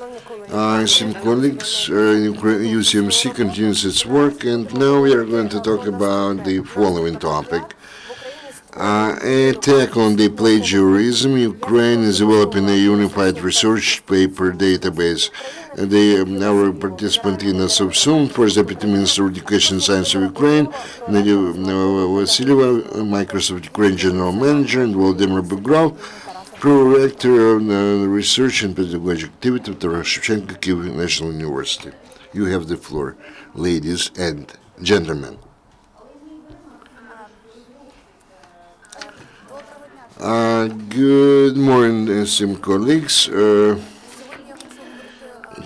Esteemed colleagues, UCMC continues its work, and now we are going to talk about the following topic. Attack on the plagiarism. Ukraine is developing a unified research paper database. Our participant in Sovsun, first Deputy Minister of Education, Science of Ukraine, Nadia Vasylieva, Microsoft Ukraine General Manager, and Volodymyr Bugrov, pro-rector of research and pedagogic activity of the Shevchenko Kyiv National University. You have the floor, ladies and gentlemen. Good morning, esteemed colleagues.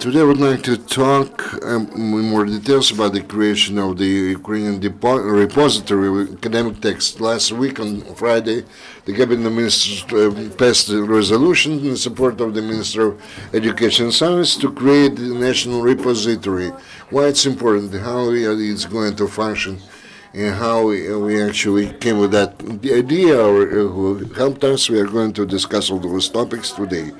Today I would like to talk in more details about the creation of the Ukrainian repository of academic texts. Last week on Friday, the Cabinet Ministers passed a resolution in support of the Minister of Education and Science to create the national repository. Why it's important, how it's going to function, and how we actually came with that idea, or who helped us. We are going to discuss all those topics today.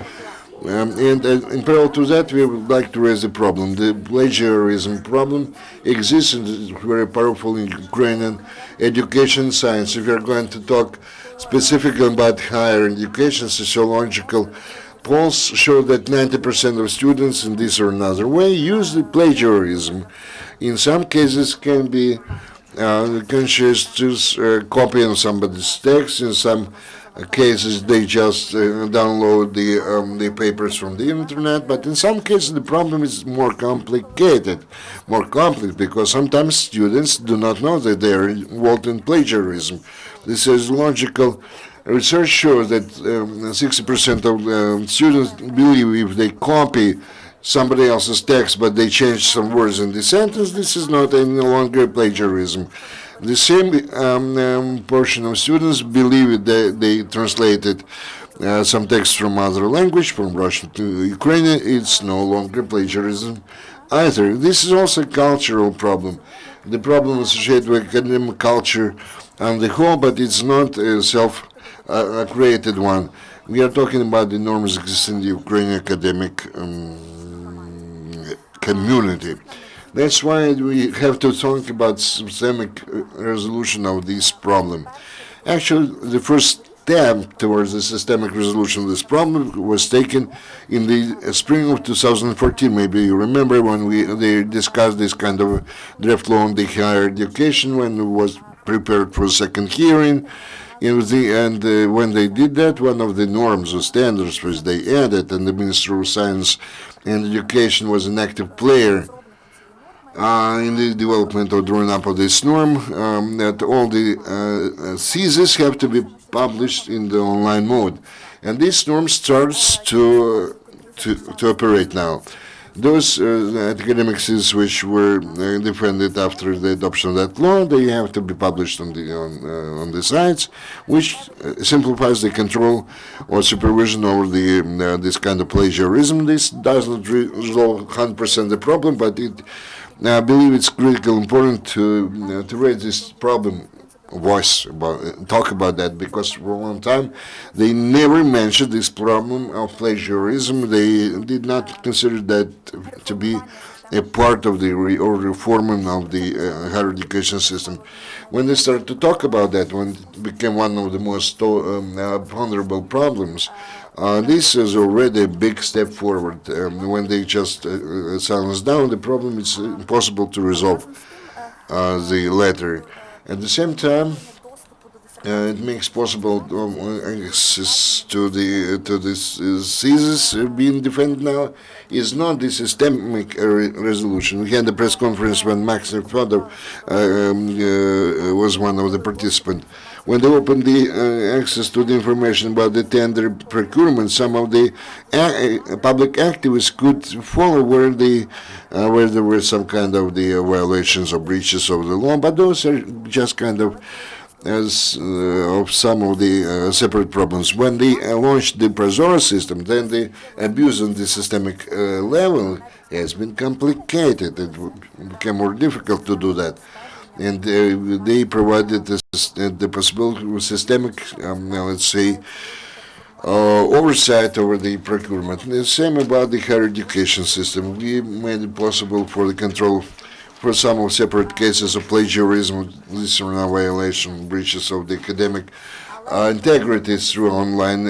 And in parallel to that, we would like to raise the problem. The plagiarism problem exists and is very powerful in Ukrainian education science. If we are going to talk specifically about higher education, sociological polls show that 90% of students in this or another way use the plagiarism. In some cases, can be conscious copying somebody's text. In some cases, they just download the papers from the internet. But in some cases, the problem is more complicated because sometimes students do not know that they are involved in plagiarism. This is logical. Research shows that 60% of students believe if they copy somebody else's text, but they change some words in the sentence, this is not any longer plagiarism. The same portion of students believe that they translated some text from other language, from Russian to Ukrainian. It's no longer plagiarism either. This is also a cultural problem. The problem associated with academic culture on the whole, but it's not a self-created one. We are talking about the norms existing in the Ukrainian academic community. That's why we have to talk about systemic resolution of this problem. Actually, the first step towards the systemic resolution of this problem was taken in the spring of 2014. Maybe you remember when they discussed this kind of draft law on the higher education, when it was prepared for a second hearing. And when they did that, one of the norms or standards which they added, and the Minister of Science and Education was an active player in the development or drawing up of this norm, that all the theses have to be published in the online mode. And this norm starts to operate now. Those academic theses which were defended after the adoption of that law, they have to be published on the sites, which simplifies the control or supervision over this kind of plagiarism. This does not resolve 100% the problem, but I believe it's critically important to raise this problem talk about that, because for a long time they never mentioned this problem of plagiarism. They did not consider that to be a part of the reforming of the higher education system. When they started to talk about that, when it became one of the most vulnerable problems, this is already a big step forward. When they just silence down the problem, it's impossible to resolve the latter. At the same time, it makes possible access to this thesis being defended now is not the systemic resolution. We had a press conference when Maxim Fedor was one of the participants. When they opened the access to the information about the tender procurement, some of the public activists could follow where there were some kind of the violations or breaches of the law, but those are just kind of of some of the separate problems. When they launched the Prozor system, then the abuse on the systemic level has been complicated. It became more difficult to do that. And they provided the possibility of systemic, let's say, oversight over the procurement. The same about the higher education system. We made it possible for the control for some of separate cases of plagiarism, listener violation, breaches of the academic integrity through online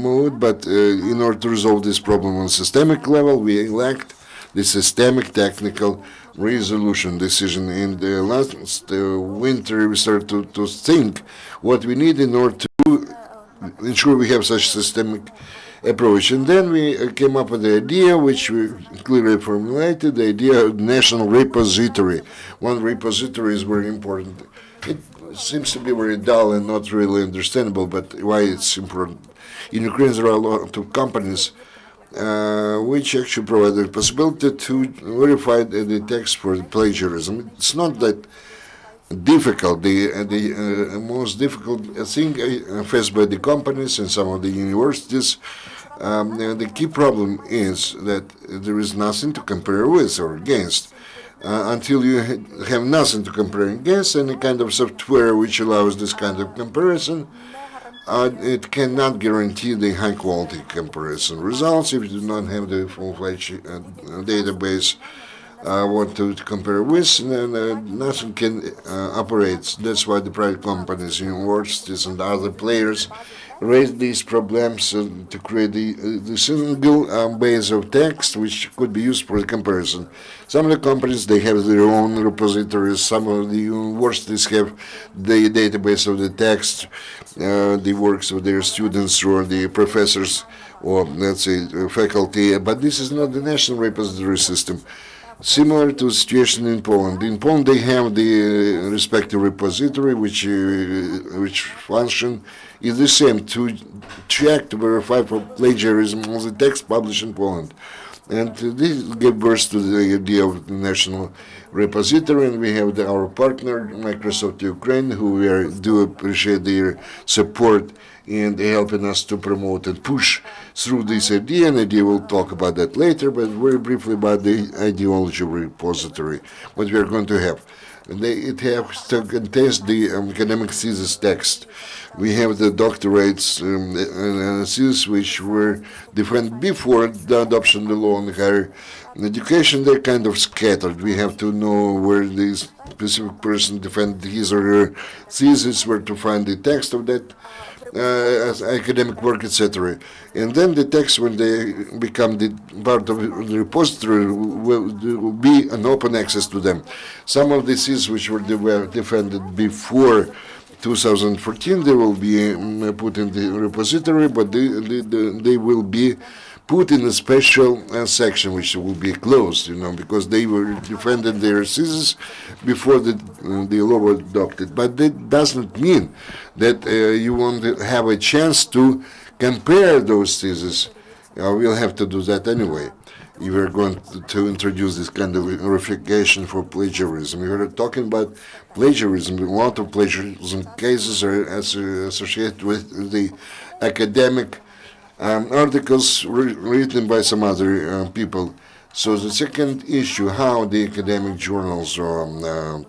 mode. But in order to resolve this problem on systemic level, we elect the systemic technical resolution decision. In the last winter, we started to think what we need in order to ensure we have such systemic approach. And then we came up with the idea, which we clearly formulated, the idea of national repository. One repository is very important. It seems to be very dull and not really understandable, but why it's important. In Ukraine, there are a lot of companies which actually provide the possibility to verify the text for the plagiarism. It's not that difficult. The most difficult thing faced by the companies and some of the universities, the key problem is that there is nothing to compare with or against. Until you have nothing to compare against, any kind of software which allows this kind of comparison, it cannot guarantee the high quality comparison results if you do not have the full-fledged database what to compare with, and nothing can operate. That's why the private companies, universities, and other players raise these problems to create the single base of text which could be used for the comparison. Some of the companies, they have their own repositories. Some of the universities have the database of the text, the works of their students or the professors or, let's say, faculty. But this is not the national repository system. Similar to the situation in Poland. In Poland, they have the respective repository, which function is the same to check, to verify for plagiarism of the text published in Poland. And this gave birth to the idea of the national repository, and we have our partner, Microsoft Ukraine, who we do appreciate their support and helping us to promote and push through this idea. And idea, we'll talk about that later, but very briefly about the ideology repository, what we are going to have. It has to contain the academic thesis text. We have the doctorates thesis which were defended before the adoption of the law on higher education. They're kind of scattered. We have to know where the specific person defended his or her thesis, where to find the text of that academic work, etc. And then the text, when they become the part of the repository, will be an open access to them. Some of the theses which were defended before 2014, they will be put in the repository, but they will be put in a special section which will be closed, because they were defended their thesis before the law was adopted. But that doesn't mean that you won't have a chance to compare those theses. We'll have to do that anyway. If we're going to introduce this kind of verification for plagiarism. We were talking about plagiarism. A lot of plagiarism cases are associated with the academic articles written by some other people. So the second issue, how the academic journals will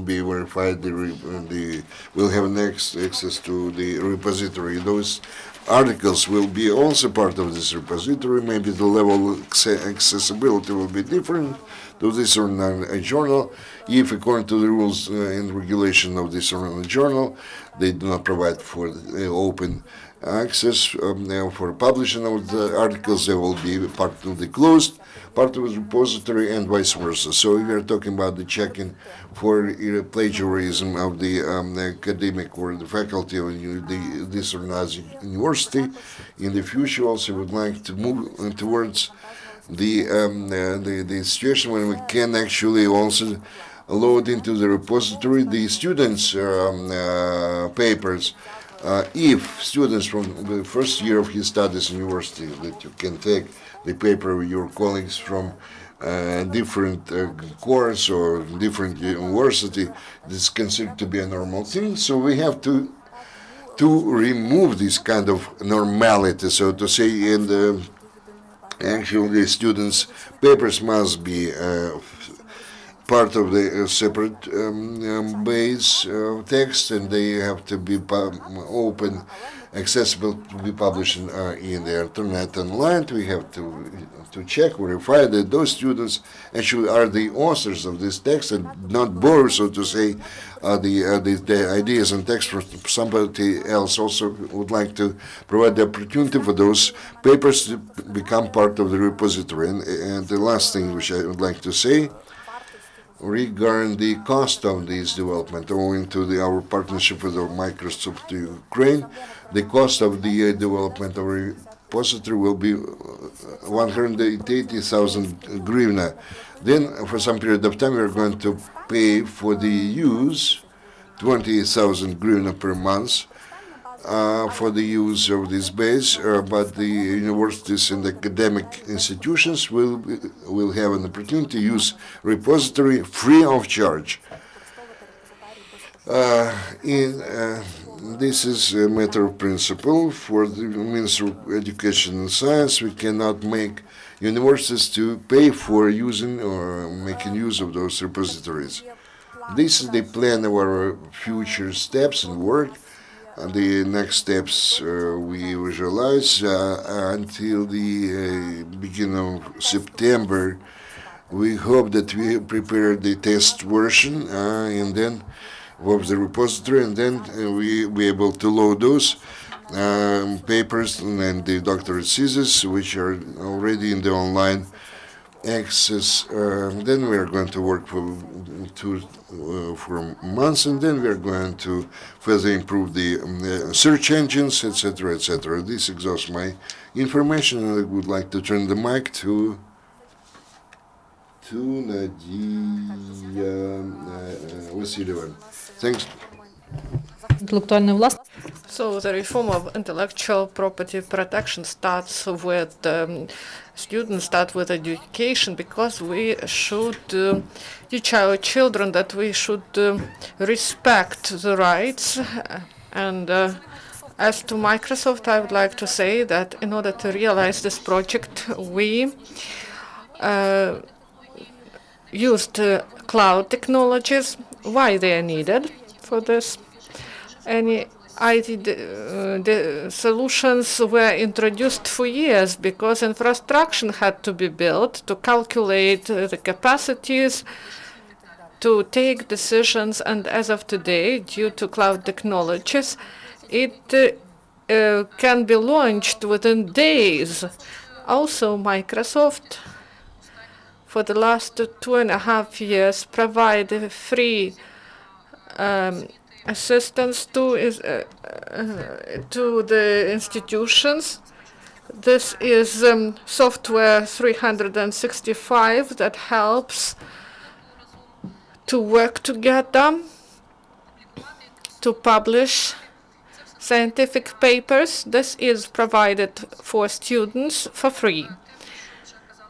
be verified. Will have next access to the repository. Those articles will be also part of this repository. Maybe the level of accessibility will be different to this or a journal. If, according to the rules and regulation of this or a journal, they do not provide for open access for publishing of the articles, they will be part of the closed part of the repository and vice versa. So we are talking about the checking for plagiarism of the academic or the faculty of this or another university. In the future, also would like to move towards the situation when we can actually also load into the repository the students' papers. If students from the first year of his studies in university, that you can take the paper with your colleagues from different course or different university, this is considered to be a normal thing. So we have to remove this kind of normality, so to say, and actually the students' papers must be part of the separate base text, and they have to be open accessible to be published in the internet online. We have to check, verify that those students actually are the authors of this text and not borrow, so to say, the ideas and text from somebody else. Also would like to provide the opportunity for those papers to become part of the repository. And the last thing which I would like to say regarding the cost of this development, owing to our partnership with Microsoft Ukraine, the cost of the development of a repository will be 180,000 hryvnia. Then, for some period of time, we are going to pay for the use 20,000 hryvnia per month for the use of this base, but the universities and academic institutions will have an opportunity to use repository free of charge. This is a matter of principle. For the Ministry of Education and Science, we cannot make universities to pay for using or making use of those repositories. This is the plan of our future steps and work. The next steps we visualize until the beginning of September. We hope that we prepare the test version and then of the repository, and then we be able to load those papers and the doctorate theses, which are already in the online access. Then we are going to work for months, and then we are going to further improve the search engines, etc., etc. This exhausts my information, and I would like to turn the mic to Nadia Vasylieva. Thanks. So the reform of intellectual property protection starts with students start with education, because we should teach our children that we should respect the rights. And as to Microsoft, I would like to say that in order to realize this project, we used cloud technologies. Why they are needed for this? Any IT solutions were introduced for years because infrastructure had to be built to calculate the capacities, to take decisions, and as of today, due to cloud technologies, it can be launched within days. Also, Microsoft, for the last 2.5 years, provide free assistance to the institutions. This is software 365 that helps to work together to publish scientific papers. This is provided for students for free.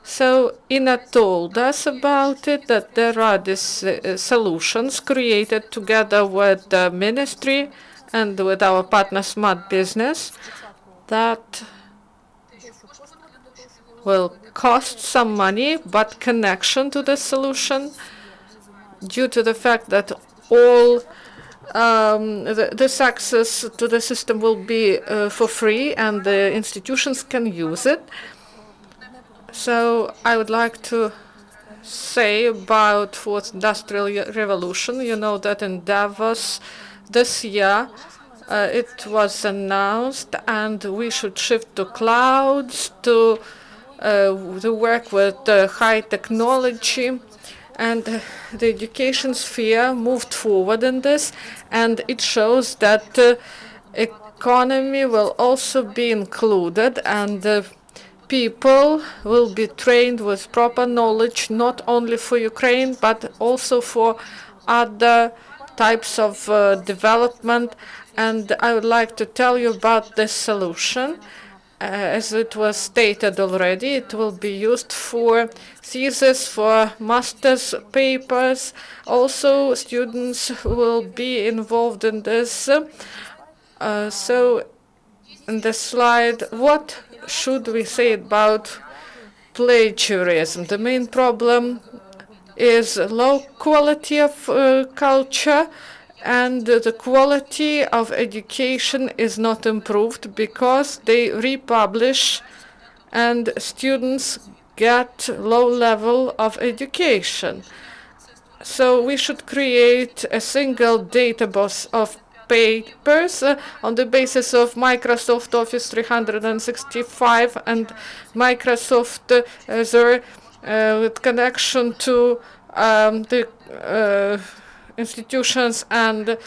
So Ina told us about it, that there are these solutions created together with the ministry and with our partner Smart Business that will cost some money, but connection to the solution, due to the fact that all this access to the system will be for free and the institutions can use it. So I would like to say about Fourth Industrial Revolution. You know that in Davos this year it was announced, and we should shift to clouds, to work with high technology. And the education sphere moved forward in this, and it shows that economy will also be included, and people will be trained with proper knowledge, not only for Ukraine, but also for other types of development. And I would like to tell you about this solution. As it was stated already, it will be used for thesis, for master's papers. Also, students will be involved in this. So, in the slide, what should we say about plagiarism? The main problem is low quality of culture and the quality of education is not improved because they republish and students get low level of education. So we should create a single database of papers on the basis of Microsoft Office 365 and Microsoft Azure with connection to the institutions, and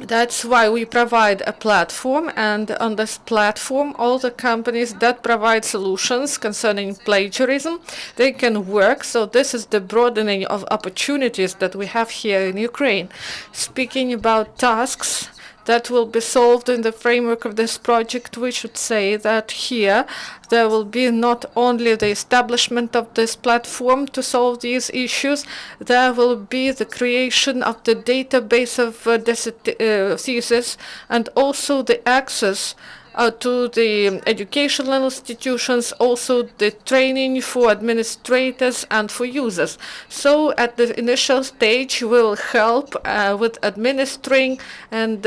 that's why we provide a platform, and on this platform all the companies that provide solutions concerning plagiarism, they can work. So this is the broadening of opportunities that we have here in Ukraine. Speaking about tasks that will be solved in the framework of this project, we should say that here there will be not only the establishment of this platform to solve these issues, there will be the creation of the database of thesis and also the access to the educational institutions, also the training for administrators and for users. So at the initial stage, we will help with administering and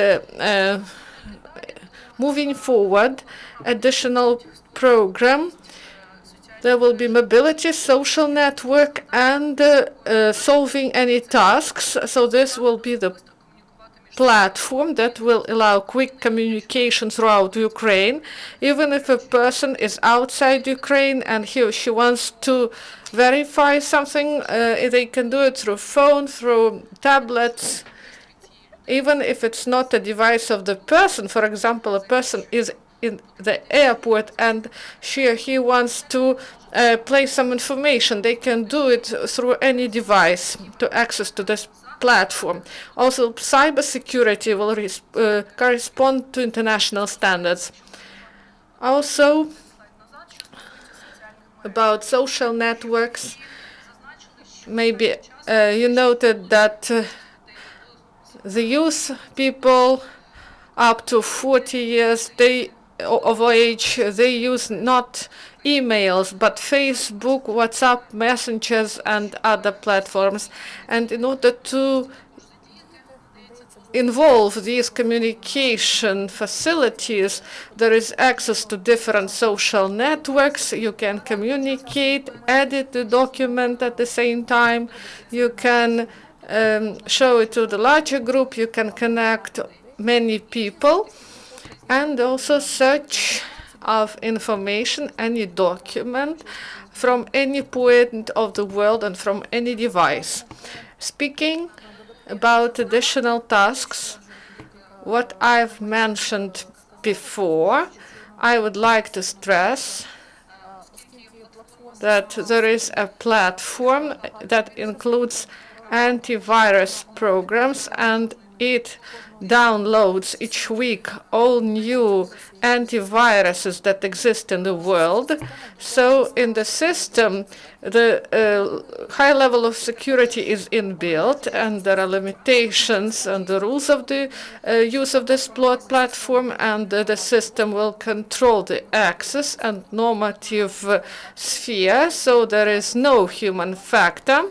moving forward additional program. There will be mobility, social network, and solving any tasks. So this will be the platform that will allow quick communication throughout Ukraine. Even if a person is outside Ukraine and he or she wants to verify something, they can do it through phone, through tablets, even if it's not a device of the person. For example, a person is in the airport and she or he wants to place some information, they can do it through any device to access to this platform. Also, cybersecurity will correspond to international standards. Also, about social networks, maybe you noted that the youth people up to 40 years of age, they use not emails, but Facebook, WhatsApp, messengers, and other platforms. And in order to involve these communication facilities, there is access to different social networks. You can communicate, edit the document at the same time. You can show it to the larger group. You can connect many people, and also search of information, any document from any point of the world and from any device. Speaking about additional tasks, what I've mentioned before, I would like to stress that there is a platform that includes antivirus programs, and it downloads each week all new antiviruses that exist in the world. So in the system, the high level of security is inbuilt, and there are limitations and the rules of the use of this platform, and the system will control the access and normative sphere, so there is no human factor.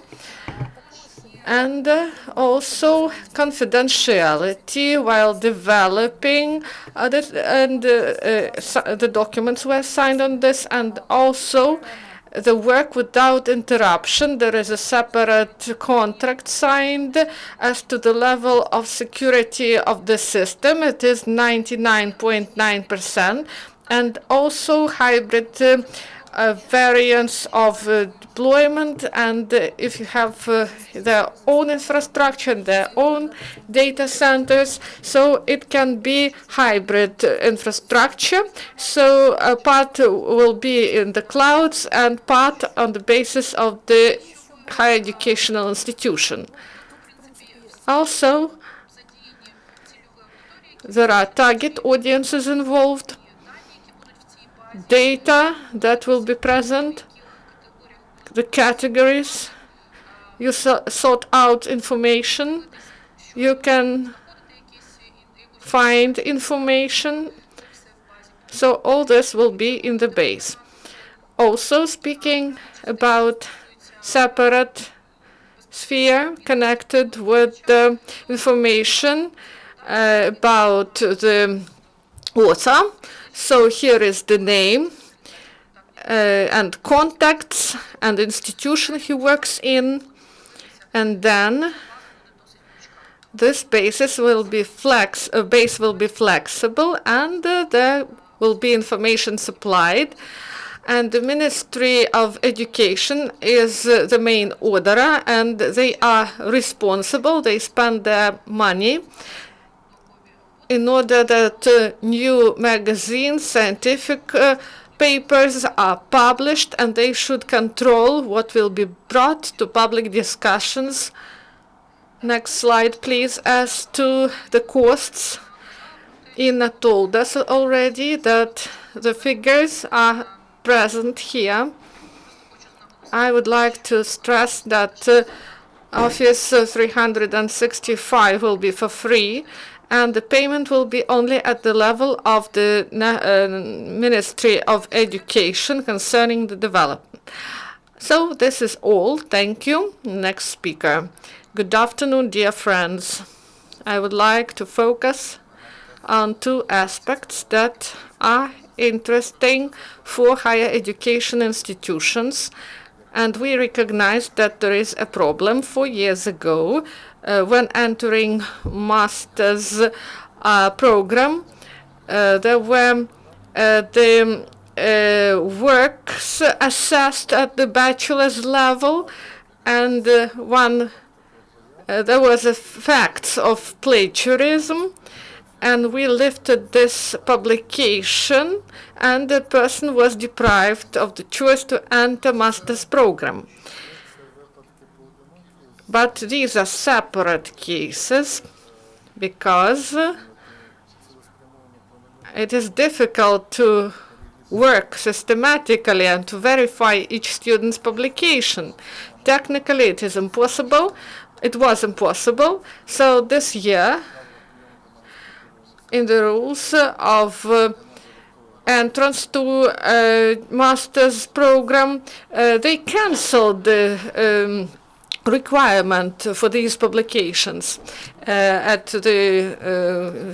And also confidentiality while developing this, and the documents were signed on this, and also the work without interruption. There is a separate contract signed as to the level of security of the system. It is 99.9%, and also hybrid variants of deployment, and if you have their own infrastructure, their own data centers, so it can be hybrid infrastructure. So a part will be in the clouds and part on the basis of the higher educational institution. Also, there are target audiences involved, data that will be present, the categories. You sort out information, you can find information. So all this will be in the base. Also, speaking about separate sphere connected with the information about the author. So here is the name and contacts and institution he works in, and then this base will be flexible, and there will be information supplied. And the Ministry of Education is the main orderer, and they are responsible. They spend their money in order that new magazines, scientific papers are published, and they should control what will be brought to public discussions. Next slide, please. As to the costs, Ina told us already that the figures are present here. I would like to stress that Office 365 will be for free, and the payment will be only at the level of the Ministry of Education concerning the development. So this is all. Thank you. Next speaker. Good afternoon, dear friends. I would like to focus on two aspects that are interesting for higher education institutions. And we recognize that there is a problem. 4 years ago, when entering master's program, there were the works assessed at the bachelor's level, and there was a fact of plagiarism, and we lifted this publication, and the person was deprived of the choice to enter master's program. But these are separate cases because it is difficult to work systematically and to verify each student's publication. Technically, it is impossible. It was impossible. So this year, in the rules of entrance to master's program, they canceled the requirement for these publications at the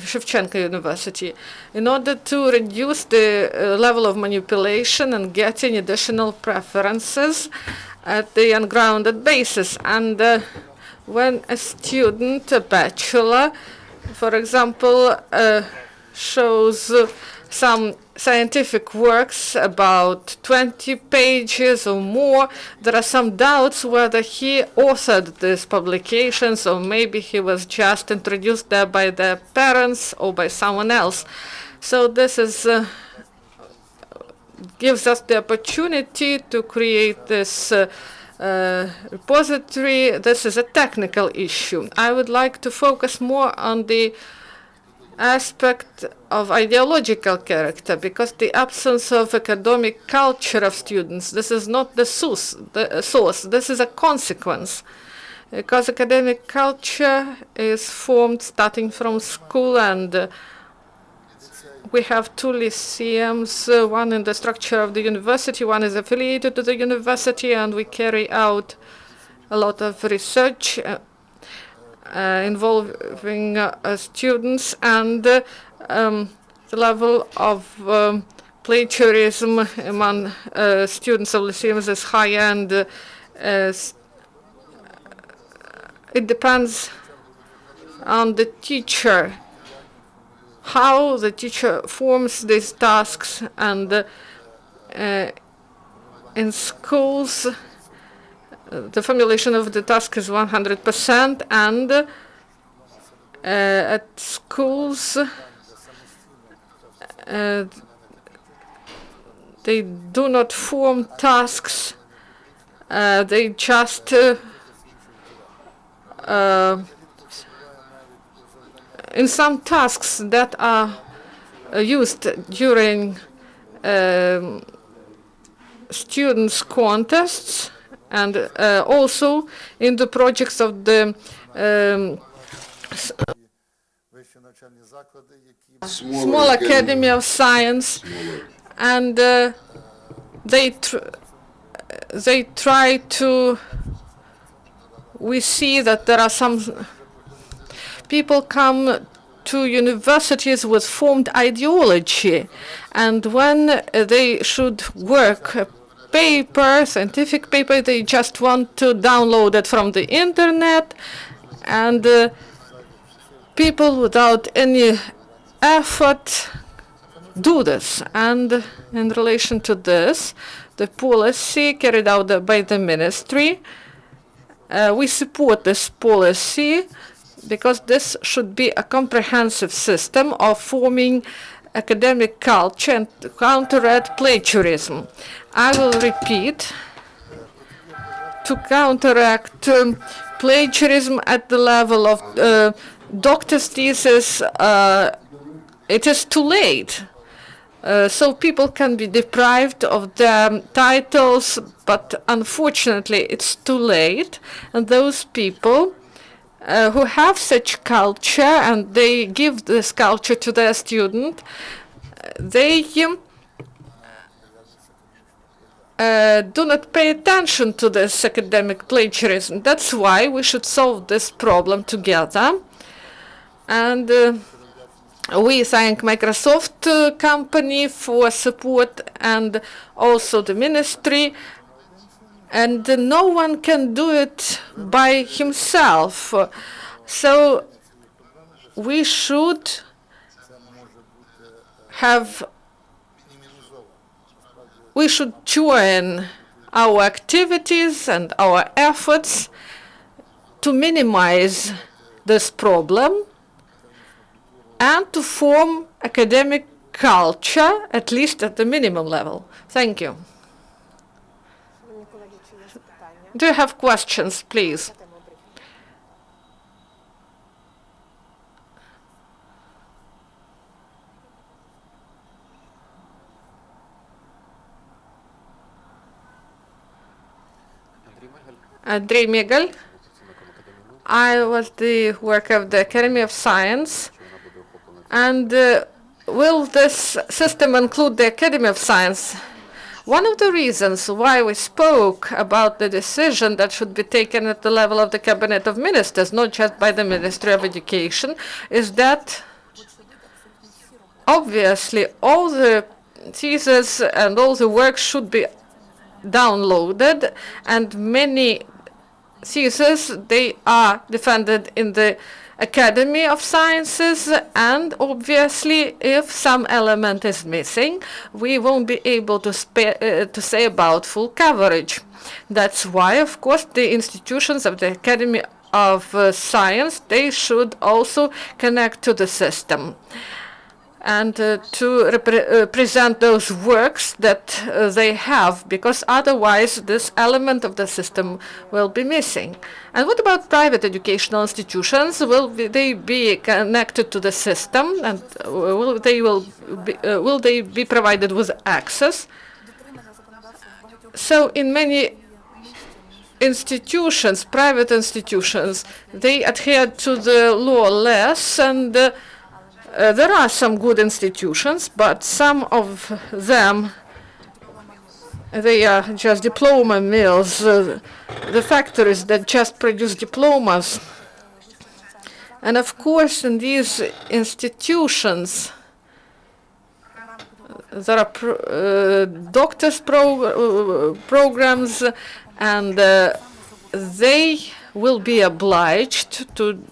Shevchenko University in order to reduce the level of manipulation and getting additional preferences at the ungrounded basis. And when a student, a bachelor, for example, shows some scientific works about 20 pages or more, there are some doubts whether he authored these publications, or maybe he was just introduced there by their parents or by someone else. So this is gives us the opportunity to create this repository. This is a technical issue. I would like to focus more on the aspect of ideological character, because the absence of academic culture of students, this is not the source, this is a consequence. Because academic culture is formed starting from school, and we have two lyceums, one in the structure of the university, one is affiliated to the university, and we carry out a lot of research involving students, and the level of plagiarism among students of lyceums is high, and it depends on the teacher, how the teacher forms these tasks. And in schools, the formulation of the task is 100%, and at schools they do not form tasks, they just in some tasks that are used during students' contests, and also in the projects of the Small Academy of Science, and they try to we see that there are some people come to universities with formed ideology, and when they should work a paper, scientific paper, they just want to download it from the internet, and people without any effort do this. And in relation to this, the policy carried out by the ministry, we support this policy because this should be a comprehensive system of forming academic culture and counteract plagiarism. I will repeat, to counteract plagiarism at the level of doctor's thesis, it is too late. So people can be deprived of their titles, but unfortunately it's too late. And those people who have such culture and they give this culture to their student, they do not pay attention to this academic plagiarism. That's why we should solve this problem together. And we thank Microsoft company for support and also the ministry. And no one can do it by himself. So we should join our activities and our efforts to minimize this problem and to form academic culture, at least at the minimum level. Thank you. Do you have questions, please? Andrei Megal. I was the worker of the Academy of Science. And will this system include the Academy of Science? One of the reasons why we spoke about the decision that should be taken at the level of the Cabinet of Ministers, not just by the Ministry of Education, is that obviously all the theses and all the work should be downloaded, and many theses, they are defended in the Academy of Sciences, and obviously if some element is missing, we won't be able to say about full coverage. That's why, of course, the institutions of the Academy of Science, they should also connect to the system and to present those works that they have, because otherwise this element of the system will be missing. And what about private educational institutions? Will they be connected to the system, and will they be provided with access? So in many institutions, private institutions, they adhere to the law less, and there are some good institutions, but some of them, they are just diploma mills, the factories that just produce diplomas. And of course, in these institutions, there are doctors' programs, and they will be obliged to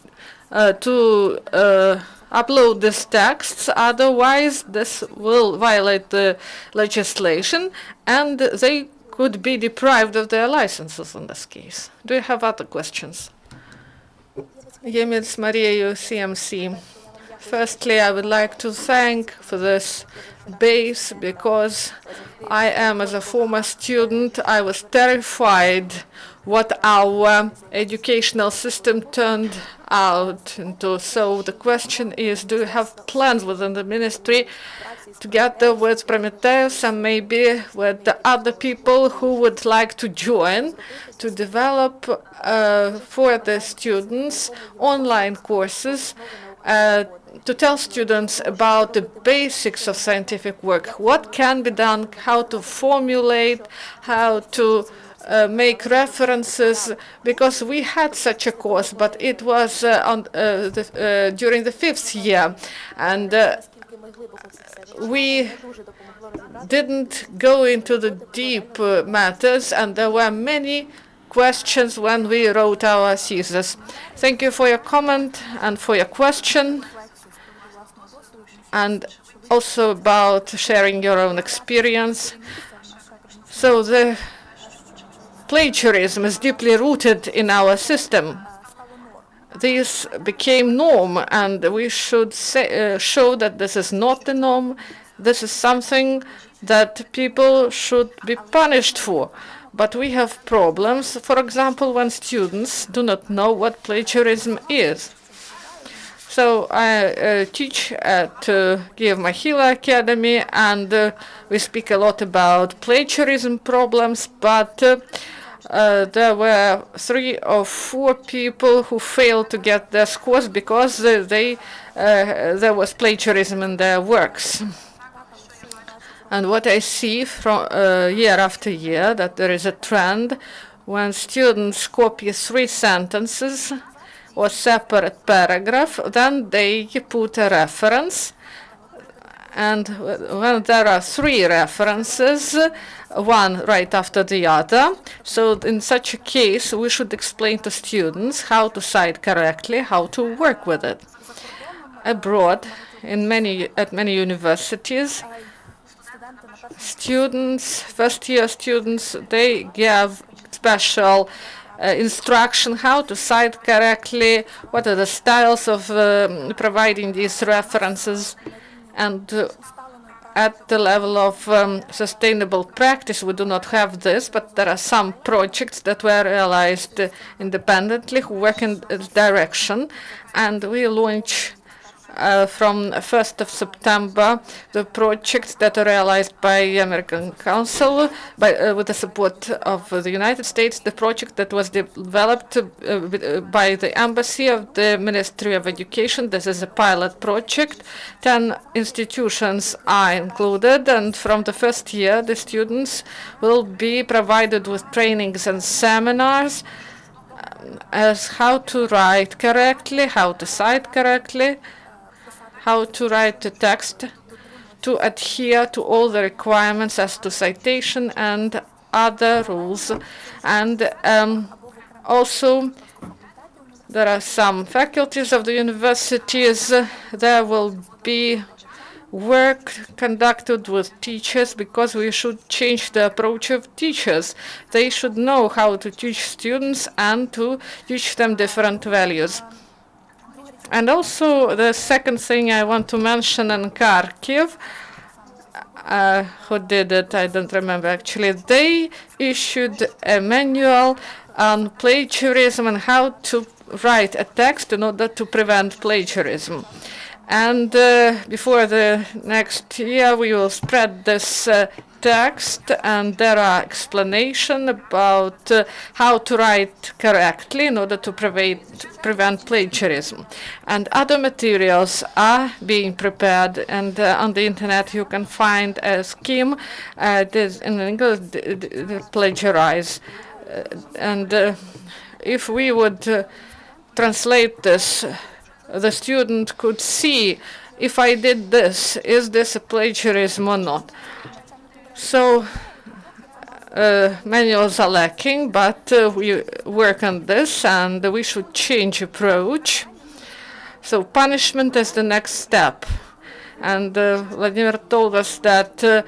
upload these texts, otherwise this will violate the legislation and they could be deprived of their licenses in this case. Do you have other questions? Yemets Maria, UCMC. Firstly, I would like to thank for this base, because I am, as a former student, I was terrified what our educational system turned out into. So the question is, do you have plans within the ministry together with Prometheus and maybe with the other people who would like to join to develop for the students online courses to tell students about the basics of scientific work, what can be done, how to formulate, how to make references, because we had such a course, but it was during the 5th year, and we didn't go into the deep matters, and there were many questions when we wrote our thesis. Thank you for your comment and for your question, and also about sharing your own experience. So the plagiarism is deeply rooted in our system. This became norm, and we should show that this is not the norm. This is something that people should be punished for. But we have problems, for example, when students do not know what plagiarism is. So I teach at Kyiv National Academy, and we speak a lot about plagiarism problems, but there were 3 or 4 people who failed to get their scores because there was plagiarism in their works. And what I see from year after year, that there is a trend when students copy 3 sentences or separate paragraph, then they put a reference. And when there are 3 references, one right after the other, so in such a case, we should explain to students how to cite correctly, how to work with it. Abroad, at many universities, students, first-year students, they give special instruction how to cite correctly, what are the styles of providing these references. And at the level of sustainable practice, we do not have this, but there are some projects that were realized independently who work in this direction. And we launch from 1st of September the projects that are realized by American Council with the support of the United States, the project that was developed by the Embassy of the Ministry of Education. This is a pilot project. 10 institutions are included, and from the first year the students will be provided with trainings and seminars as how to write correctly, how to cite correctly, how to write the text, to adhere to all the requirements as to citation and other rules. And also, there are some faculties of the universities. There will be work conducted with teachers, because we should change the approach of teachers. They should know how to teach students and to teach them different values. And also, the second thing I want to mention in Kharkiv, who did it, I don't remember actually, they issued a manual on plagiarism and how to write a text in order to prevent plagiarism. And before the next year, we will spread this text, and there are explanations about how to write correctly in order to prevent plagiarism. And other materials are being prepared, and on the internet you can find a scheme this in English, plagiarize. And if we would translate this, the student could see, if I did this, is this a plagiarism or not? So manuals are lacking, but we work on this, and we should change approach. So punishment is the next step. And Vladimir told us that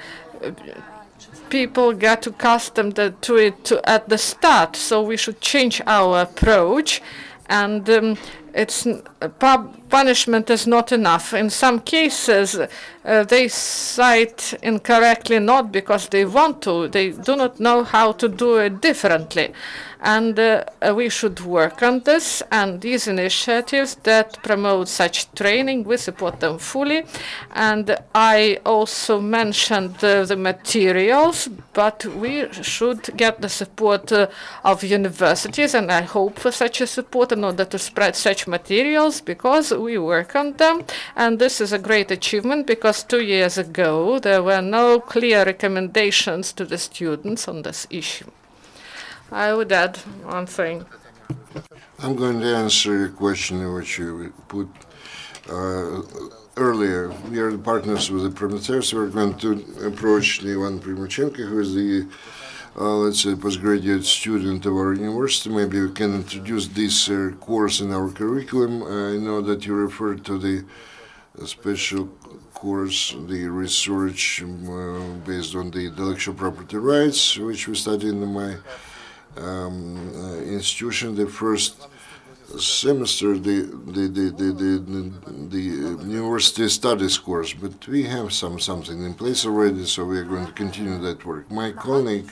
people get accustomed to it at the start, so we should change our approach. And punishment is not enough. In some cases, they cite incorrectly, not because they want to. They do not know how to do it differently. And we should work on this. And these initiatives that promote such training, we support them fully. And I also mentioned the materials, but we should get the support of universities, and I hope for such a support in order to spread such materials, because we work on them. And this is a great achievement, because 2 years ago there were no clear recommendations to the students on this issue. I would add one thing. I'm going to answer a question which you put earlier. We are partners with the professor, so we're going to approach Ivan Primachenko, who is the, let's say, postgraduate student of our university. Maybe we can introduce this course in our curriculum. I know that you referred to the special course, the research based on the intellectual property rights, which we studied in my institution. The first semester, the university studies course, but we have something in place already, so we are going to continue that work. My colleague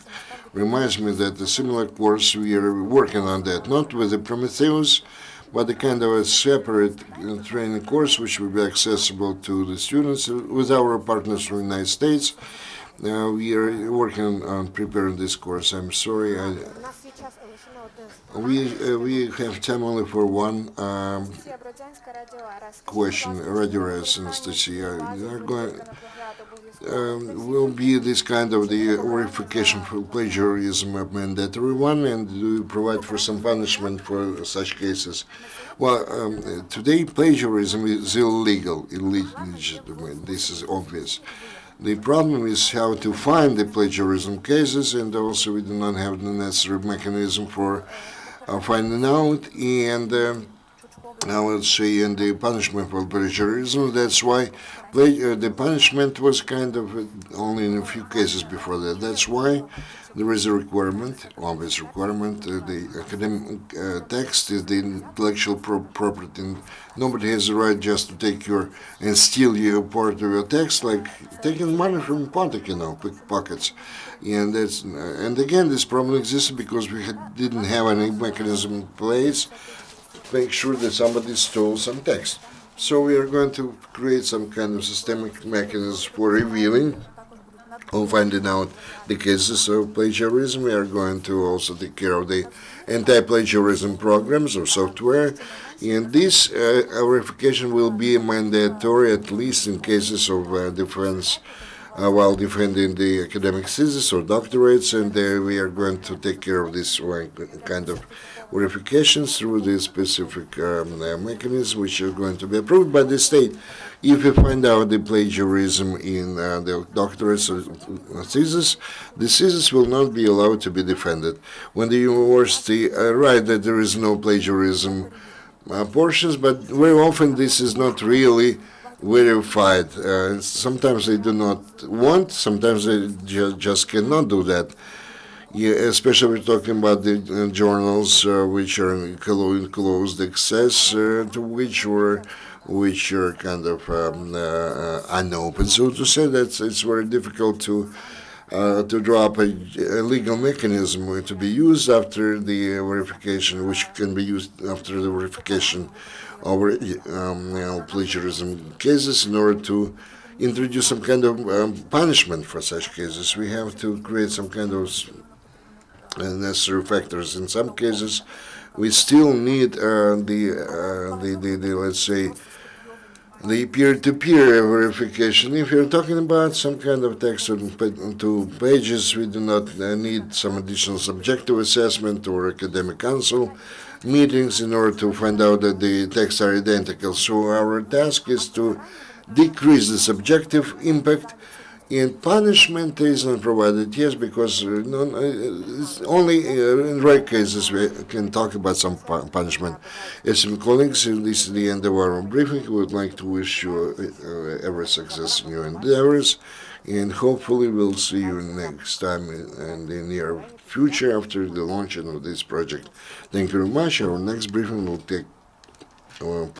reminds me that a similar course, we are working on that, not with the Prometheus, but a kind of a separate training course which will be accessible to the students with our partners from the United States. We are working on preparing this course. I'm sorry, we have time only for one question. Radio Anastasia, will be this kind of the verification for plagiarism a mandatory one, and do provide for some punishment for such cases? Well, today plagiarism is illegal, illegitimate. This is obvious. The problem is how to find the plagiarism cases, and also we do not have the necessary mechanism for finding out, and now let's say in the punishment for plagiarism. That's why the punishment was kind of only in a few cases before that. That's why there is a requirement, obvious requirement. The academic text is the intellectual property, and nobody has the right just to take your and steal your part of your text, like taking money from pocket, pickpockets. And that's and again, this problem existed because we didn't have any mechanism in place to make sure that somebody stole some text. So we are going to create some kind of systemic mechanism for revealing or finding out the cases of plagiarism. We are going to also take care of the anti-plagiarism programs or software. And this verification will be mandatory, at least in cases of defense while defending the academic thesis or doctorates, and we are going to take care of this kind of verifications through the specific mechanisms which are going to be approved by the state. If you find out the plagiarism in the doctorates or thesis, the thesis will not be allowed to be defended. When the university write that there is no plagiarism portions, but very often this is not really verified. Sometimes they do not want, sometimes they just cannot do that. Yeah, especially we're talking about the journals which are in closed access, to which are kind of unopened. So to say that it's very difficult to draw up a legal mechanism to be used after the verification, which can be used after the verification of plagiarism cases in order to introduce some kind of punishment for such cases. We have to create some kind of necessary factors. In some cases, we still need the let's say the peer-to-peer verification. If you're talking about some kind of text on 2 pages, we do not need some additional subjective assessment or academic council meetings in order to find out that the texts are identical. So our task is to decrease the subjective impact, and punishment is not provided, yes, because it's only in rare cases we can talk about some punishment. Esteemed colleagues, this is the end of our briefing. We would like to wish you every success in your endeavors, and hopefully we'll see you next time in the near future after the launching of this project. Thank you very much. Our next briefing will take